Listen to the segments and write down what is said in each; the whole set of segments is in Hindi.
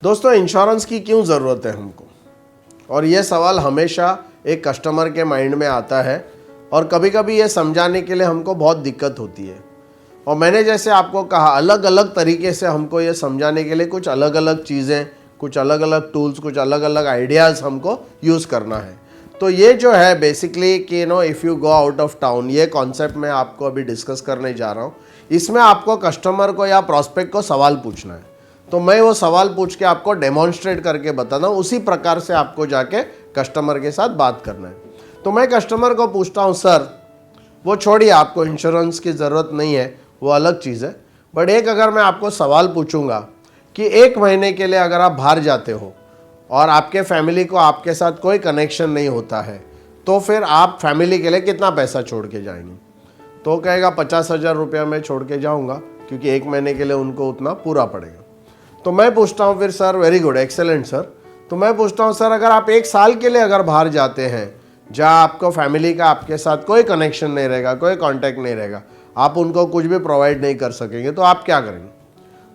दोस्तों, इंश्योरेंस की क्यों ज़रूरत है हमको? और ये सवाल हमेशा एक कस्टमर के माइंड में आता है और कभी कभी ये समझाने के लिए हमको बहुत दिक्कत होती है। और मैंने जैसे आपको कहा, अलग अलग तरीके से हमको ये समझाने के लिए कुछ अलग अलग चीज़ें, कुछ अलग अलग टूल्स, कुछ अलग अलग आइडियाज़ हमको यूज़ करना है। तो ये जो है बेसिकली कि if you go out of town, ये कॉन्सेप्ट मैं आपको अभी डिस्कस करने जा रहा हूँ। इसमें आपको कस्टमर को या प्रॉस्पेक्ट को सवाल पूछना है। तो मैं वो सवाल पूछ के आपको डेमोन्स्ट्रेट करके बताता हूँ, उसी प्रकार से आपको जाके कस्टमर के साथ बात करना है। तो मैं कस्टमर को पूछता हूँ, सर वो छोड़िए, आपको इंश्योरेंस की ज़रूरत नहीं है, वो अलग चीज़ है, बट एक अगर मैं आपको सवाल पूछूंगा कि 1 महीने के लिए अगर आप बाहर जाते हो और आपके फैमिली को आपके साथ कोई कनेक्शन नहीं होता है, तो फिर आप फैमिली के लिए कितना पैसा छोड़ के जाएंगे? तो कहेगा 50,000 रुपया मैं छोड़ के जाऊंगा, क्योंकि 1 महीने के लिए उनको उतना पूरा पड़ेगा। तो मैं पूछता हूँ फिर, sir very good, excellent sir. तो मैं पूछता हूँ, सर अगर आप 1 साल के लिए अगर बाहर जाते हैं, जहाँ आपको फैमिली का आपके साथ कोई कनेक्शन नहीं रहेगा, कोई कांटेक्ट नहीं रहेगा, आप उनको कुछ भी प्रोवाइड नहीं कर सकेंगे, तो आप क्या करेंगे?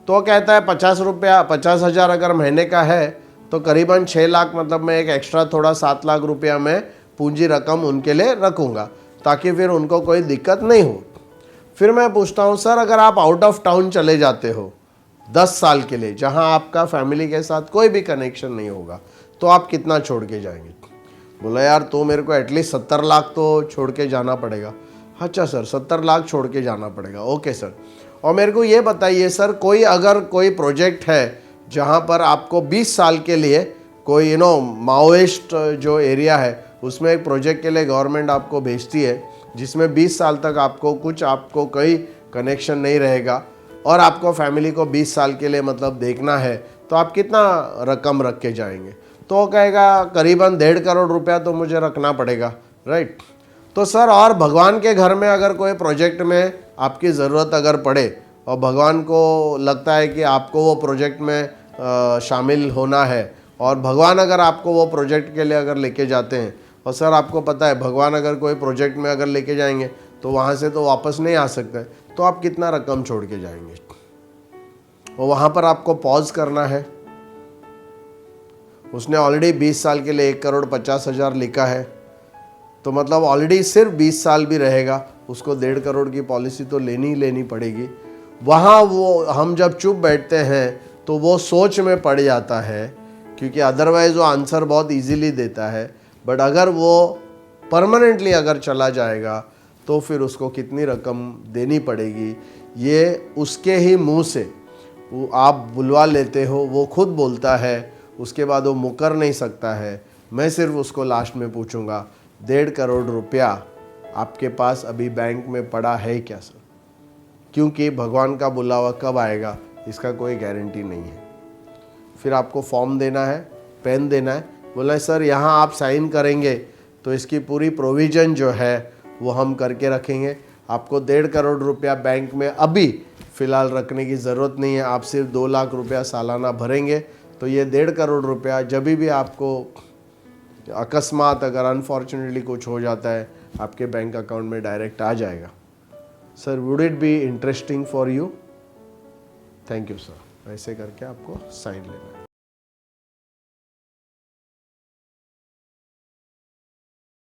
तो कहता है 50,000 अगर महीने का है तो करीबन 6 लाख, मतलब मैं एक एक्स्ट्रा थोड़ा 7 लाख रुपया मैं पूंजी रकम उनके लिए रखूँगा, ताकि फिर उनको कोई दिक्कत नहीं हो। फिर मैं पूछता हूँ, सर अगर आप आउट ऑफ टाउन चले जाते हो 10 साल के लिए, जहाँ आपका फैमिली के साथ कोई भी कनेक्शन नहीं होगा, तो आप कितना छोड़ के जाएंगे? बोला, यार तो मेरे को एटलीस्ट 70 लाख तो छोड़ के जाना पड़ेगा। अच्छा सर, 70 लाख छोड़ के जाना पड़ेगा, ओके सर। और मेरे को ये बताइए सर, अगर कोई प्रोजेक्ट है जहाँ पर आपको 20 साल के लिए कोई माओइस्ट जो एरिया है, उसमें एक प्रोजेक्ट के लिए गवर्नमेंट आपको भेजती है, जिसमें 20 साल तक आपको कोई कनेक्शन नहीं रहेगा और आपको फैमिली को 20 साल के लिए मतलब देखना है, तो आप कितना रकम रख के जाएंगे? तो वो कहेगा करीबन 1.5 करोड़ रुपया तो मुझे रखना पड़ेगा, राइट। तो सर, और भगवान के घर में अगर कोई प्रोजेक्ट में आपकी ज़रूरत अगर पड़े और भगवान को लगता है कि आपको वो प्रोजेक्ट में शामिल होना है, और भगवान अगर आपको वो प्रोजेक्ट के लिए अगर लेके जाते हैं, और सर आपको पता है भगवान अगर कोई प्रोजेक्ट में अगर लेके जाएंगे तो वहाँ से तो वापस नहीं आ सकते, तो आप कितना रकम छोड़ के जाएंगे? और वहाँ पर आपको पॉज करना है। उसने ऑलरेडी 20 साल के लिए 1,50,00,000 लिखा है, तो मतलब ऑलरेडी सिर्फ 20 साल भी रहेगा, उसको 1.5 करोड़ की पॉलिसी तो लेनी पड़ेगी। वहाँ वो हम जब चुप बैठते हैं तो वो सोच में पड़ जाता है, क्योंकि अदरवाइज़ वो आंसर बहुत इजीली देता है, बट अगर वो परमानेंटली अगर चला जाएगा तो फिर उसको कितनी रकम देनी पड़ेगी, ये उसके ही मुंह से वो आप बुलवा लेते हो, वो खुद बोलता है, उसके बाद वो मुकर नहीं सकता है। मैं सिर्फ उसको लास्ट में पूछूंगा, 1.5 करोड़ रुपया आपके पास अभी बैंक में पड़ा है क्या सर? क्योंकि भगवान का बुलावा कब आएगा इसका कोई गारंटी नहीं है। फिर आपको फॉर्म देना है, पेन देना है। बोला, सर यहाँ आप साइन करेंगे तो इसकी पूरी प्रोविज़न जो है वो हम करके रखेंगे। आपको 1.5 करोड़ रुपया बैंक में अभी फ़िलहाल रखने की ज़रूरत नहीं है, आप सिर्फ 2 लाख रुपया सालाना भरेंगे, तो ये 1.5 करोड़ रुपया जब भी आपको अकस्मात अगर अनफॉर्चुनेटली कुछ हो जाता है, आपके बैंक अकाउंट में डायरेक्ट आ जाएगा। Sir, would it be interesting for you? Thank you sir. ऐसे करके आपको साइन लेना है।